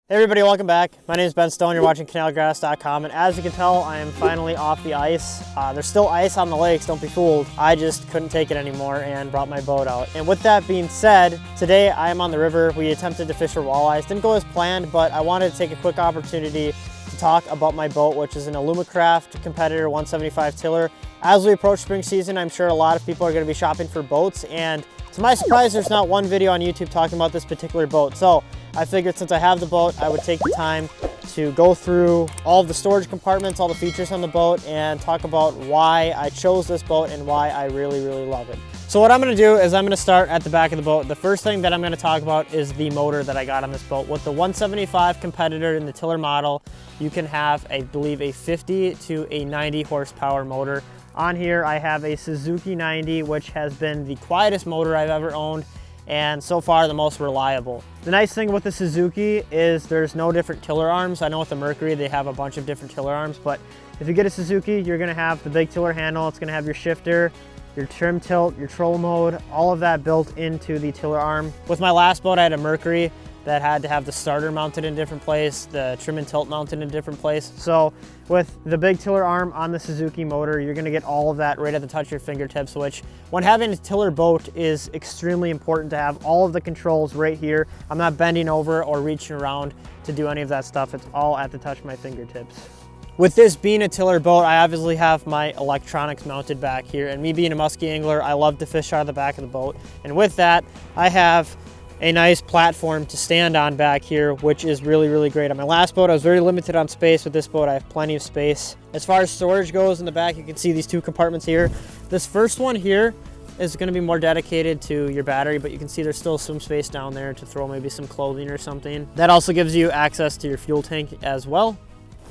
Hey everybody, welcome back. My name is Ben Stone, you're watching canalgrass.com, and as you can tell, I am finally off the ice. There's still ice on the lakes, don't be fooled. I just couldn't take it anymore and brought my boat out. And with that being said, today I am on the river. We attempted to fish for walleyes. Didn't go as planned, but I wanted to take a quick opportunity to talk about my boat, which is an Alumacraft Competitor 175 tiller. As we approach spring season, I'm sure a lot of people are going to be shopping for boats, and to my surprise, there's not one video on YouTube talking about this particular boat. So I figured since I have the boat, I would take the time to go through all of the storage compartments, all the features on the boat, and talk about why I chose this boat and why I really love it. So what I'm gonna do is I'm gonna start at the back of the boat. The first thing that I'm gonna talk about is the motor that I got on this boat. With the 175 Competitor in the tiller model, you can have, I believe, a 50 to a 90 horsepower motor. On here, I have a Suzuki 90, which has been the quietest motor I've ever owned, and so far the most reliable. The nice thing with the Suzuki is there's no different tiller arms. I know with the Mercury they have a bunch of different tiller arms, but if you get a Suzuki, you're gonna have the big tiller handle, it's gonna have your shifter, your trim tilt, your troll mode, all of that built into the tiller arm. With my last boat, I had a Mercury that had to have the starter mounted in a different place, the trim and tilt mounted in a different place. So with the big tiller arm on the Suzuki motor, you're gonna get all of that right at the touch of your fingertips, which when having a tiller boat is extremely important to have all of the controls right here. I'm not bending over or reaching around to do any of that stuff. It's all at the touch of my fingertips. With this being a tiller boat, I obviously have my electronics mounted back here, and me being a musky angler, I love to fish out of the back of the boat. And with that, I have a nice platform to stand on back here, which is really great. On my last boat, I was very limited on space. With this boat, I have plenty of space. As far as storage goes in the back, you can see these two compartments here. This first one here is going to be more dedicated to your battery, but you can see there's still some space down there to throw maybe some clothing or something. That also gives you access to your fuel tank as well.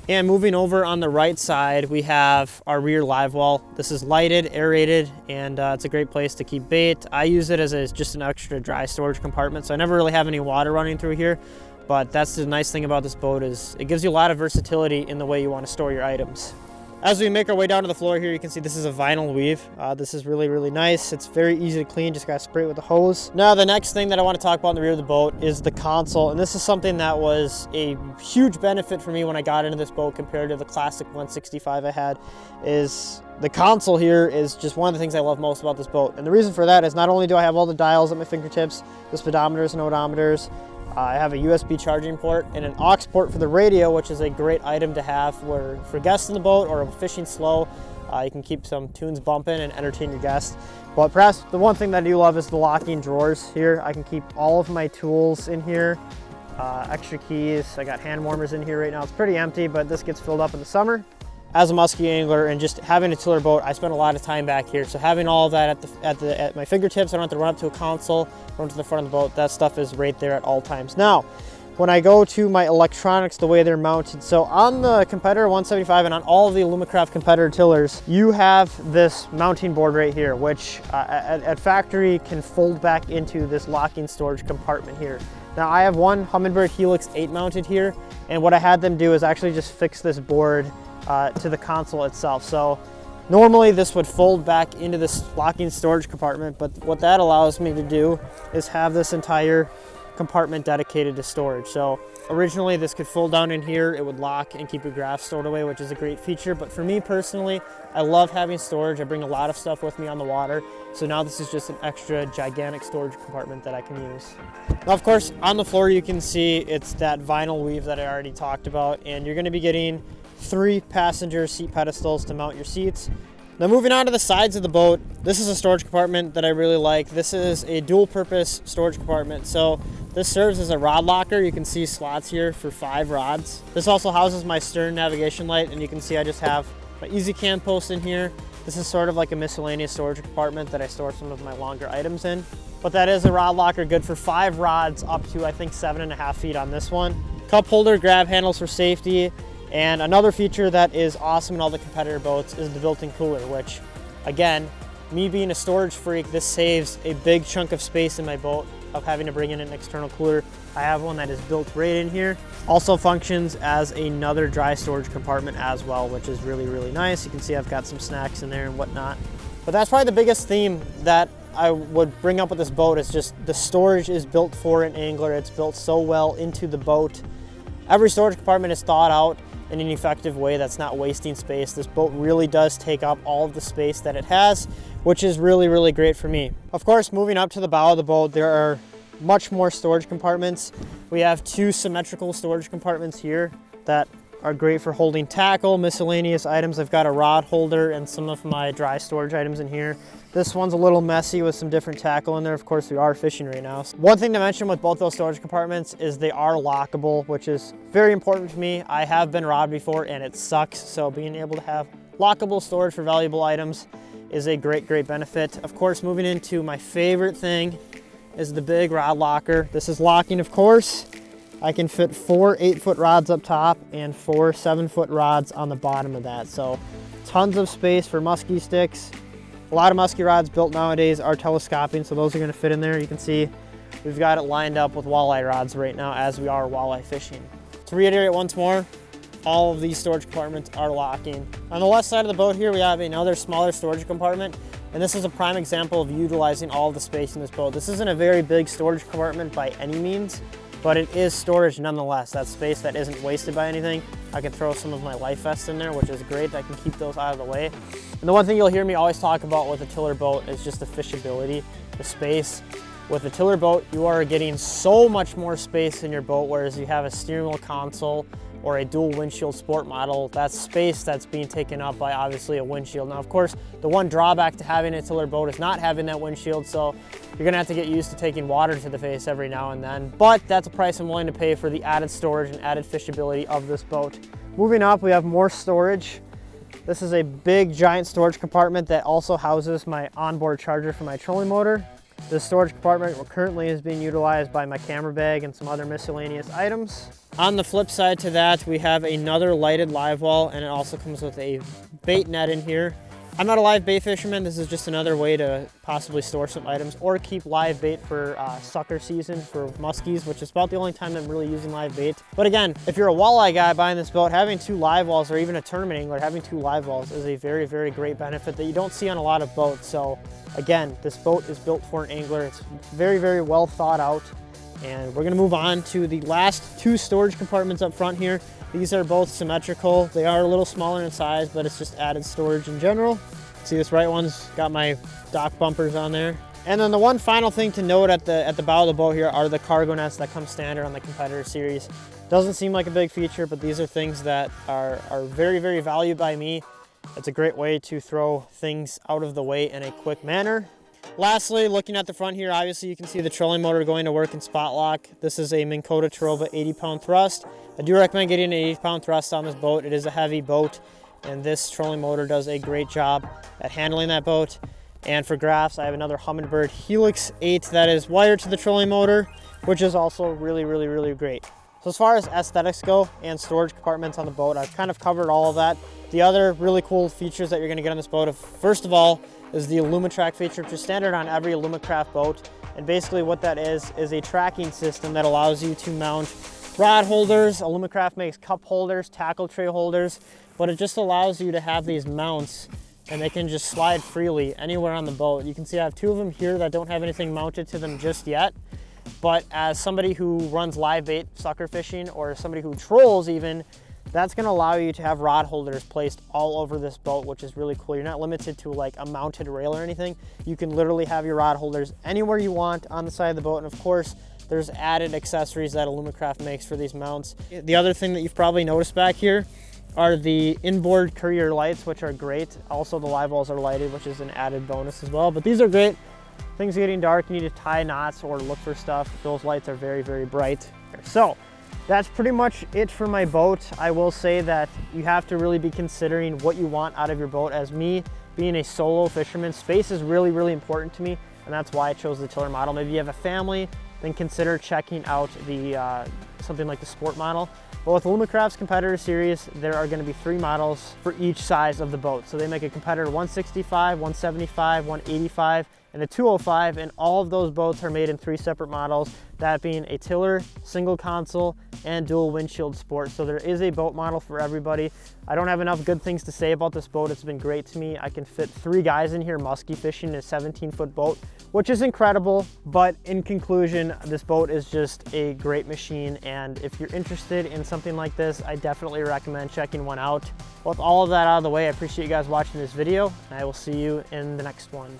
And moving over on the right side, we have our rear live well. This is lighted, aerated, and it's a great place to keep bait. I use it as just an extra dry storage compartment, so I never really have any water running through here. But that's the nice thing about this boat, is it gives you a lot of versatility in the way you want to store your items. As we make our way down to the floor here, you can see this is a vinyl weave. This is really nice. It's very easy to clean, just gotta spray it with a hose. Now, the next thing that I want to talk about in the rear of the boat is the console. And this is something that was a huge benefit for me when I got into this boat compared to the classic 165 I had, is the console here is just one of the things I love most about this boat. And the reason for that is not only do I have all the dials at my fingertips, the speedometers and odometers, I have a USB charging port and an aux port for the radio, which is a great item to have for guests in the boat or fishing slow. You can keep some tunes bumping and entertain your guests. But perhaps the one thing that I do love is the locking drawers here. I can keep all of my tools in here, extra keys. I got hand warmers in here right now. It's pretty empty, but this gets filled up in the summer. As a musky angler and just having a tiller boat, I spend a lot of time back here. So having all of that at my fingertips, I don't have to run up to a console, run to the front of the boat. That stuff is right there at all times. Now, when I go to my electronics, the way they're mounted, so on the Competitor 175 and on all of the Alumacraft Competitor tillers, you have this mounting board right here, which at factory can fold back into this locking storage compartment here. Now, I have one Humminbird Helix 8 mounted here, and what I had them do is actually just fix this board to the console itself. So normally this would fold back into this locking storage compartment, but what that allows me to do is have this entire compartment dedicated to storage. So originally this could fold down in here, it would lock and keep your graphs stored away, which is a great feature. But for me personally, I love having storage. I bring a lot of stuff with me on the water. So now this is just an extra gigantic storage compartment that I can use. Now, of course, on the floor you can see it's that vinyl weave that I already talked about, and you're going to be getting 3 passenger seat pedestals to mount your seats. Now, moving on to the sides of the boat, this is a storage compartment that I really like. This is a dual purpose storage compartment. So this serves as a rod locker. You can see slots here for 5 rods. This also houses my stern navigation light, and you can see I just have my easy cam post in here. This is sort of like a miscellaneous storage compartment that I store some of my longer items in. But that is a rod locker, good for 5 rods up to, I think, 7.5 feet on this one. Cup holder, grab handles for safety. And another feature that is awesome in all the Competitor boats is the built-in cooler, which, again, me being a storage freak, this saves a big chunk of space in my boat of having to bring in an external cooler. I have one that is built right in here. Also functions as another dry storage compartment as well, which is really nice. You can see I've got some snacks in there and whatnot. But that's probably the biggest theme that I would bring up with this boat, is just the storage is built for an angler. It's built so well into the boat. every storage compartment is thought out in an effective way that's not wasting space. This boat really does take up all of the space that it has, which is really, really great for me. Of course, moving up to the bow of the boat, there are much more storage compartments. We have 2 symmetrical storage compartments here that are great for holding tackle, miscellaneous items. I've got a rod holder and some of my dry storage items in here. This one's a little messy with some different tackle in there. Of course, we are fishing right now. One thing to mention with both those storage compartments is they are lockable, which is very important to me. I have been robbed before and it sucks. So being able to have lockable storage for valuable items is a great, great benefit. Of course, moving into my favorite thing is the big rod locker. This is locking, of course. I can fit 4 8-foot rods up top and 4 7-foot rods on the bottom of that. So tons of space for muskie sticks. A lot of muskie rods built nowadays are telescoping, so those are gonna fit in there. You can see we've got it lined up with walleye rods right now as we are walleye fishing. To reiterate once more, all of these storage compartments are locking. On the left side of the boat here, we have another smaller storage compartment, and this is a prime example of utilizing all of the space in this boat. This isn't a very big storage compartment by any means, but it is storage nonetheless. That's space that isn't wasted by anything. I can throw some of my life vests in there, which is great. I can keep those out of the way. And the one thing you'll hear me always talk about with a tiller boat is just the fishability, the space. With a tiller boat, you are getting so much more space in your boat, whereas you have a steering wheel console or a dual windshield sport model, that's space that's being taken up by obviously a windshield. Now, of course, the one drawback to having a tiller boat is not having that windshield, so you're gonna have to get used to taking water to the face every now and then. But that's a price I'm willing to pay for the added storage and added fishability of this boat. Moving up, we have more storage. This is a big, giant storage compartment that also houses my onboard charger for my trolling motor. This storage compartment currently is being utilized by my camera bag and some other miscellaneous items. On the flip side to that, we have another lighted live well, and it also comes with a bait net in here. I'm not a live bait fisherman. This is just another way to possibly store some items or keep live bait for sucker season for muskies, which is about the only time I'm really using live bait. But again, if you're a walleye guy buying this boat, having 2 live wells or even a tournament angler, having 2 live wells is a very, very great benefit that you don't see on a lot of boats. So again, this boat is built for an angler. It's very, very well thought out. And we're gonna move on to the last 2 storage compartments up front here. These are both symmetrical. They are a little smaller in size, but it's just added storage in general. See, this right one's got my dock bumpers on there. And then the one final thing to note at the bow of the boat here are the cargo nets that come standard on the Competitor series. Doesn't seem like a big feature, but these are things that are very, very valued by me. It's a great way to throw things out of the way in a quick manner. Lastly, looking at the front here, obviously you can see the trolling motor going to work in spot lock. This is a Minn Kota Taroba 80-pound thrust. I do recommend getting an 80-pound thrust on this boat. It is a heavy boat, and this trolling motor does a great job at handling that boat. And for graphs, I have another Humminbird Helix 8 that is wired to the trolling motor, which is also really, really, really great. So as far as aesthetics go and storage compartments on the boat, I've kind of covered all of that. The other really cool features that you're gonna get on this boat, first of all, is the AlumaTrac feature, which is standard on every Alumacraft boat. And basically what that is a tracking system that allows you to mount rod holders. Alumacraft makes cup holders, tackle tray holders, but it just allows you to have these mounts and they can just slide freely anywhere on the boat. You can see I have 2 of them here that don't have anything mounted to them just yet. But as somebody who runs live bait sucker fishing or somebody who trolls even, that's gonna allow you to have rod holders placed all over this boat, which is really cool. You're not limited to like a mounted rail or anything. You can literally have your rod holders anywhere you want on the side of the boat. And of course, there's added accessories that Alumacraft makes for these mounts. The other thing that you've probably noticed back here are the inboard courier lights, which are great. Also, the live wells are lighted, which is an added bonus as well. But these are great. Things are getting dark, you need to tie knots or look for stuff. Those lights are very, very bright. So that's pretty much it for my boat. I will say that you have to really be considering what you want out of your boat. As me, being a solo fisherman, space is really, really important to me, and that's why I chose the tiller model. Maybe you have a family, then consider checking out the something like the sport model. But with Alumacraft's Competitor series, there are gonna be 3 models for each size of the boat. So they make a Competitor 165, 175, 185, and a 205, and all of those boats are made in 3 separate models, that being a tiller, single console, and dual windshield sport. So there is a boat model for everybody. I don't have enough good things to say about this boat. It's been great to me. I can fit 3 guys in here musky fishing in a 17-foot boat, which is incredible. But in conclusion, this boat is just a great machine, and if you're interested in something like this, I definitely recommend checking one out. With all of that out of the way, I appreciate you guys watching this video, and I will see you in the next one.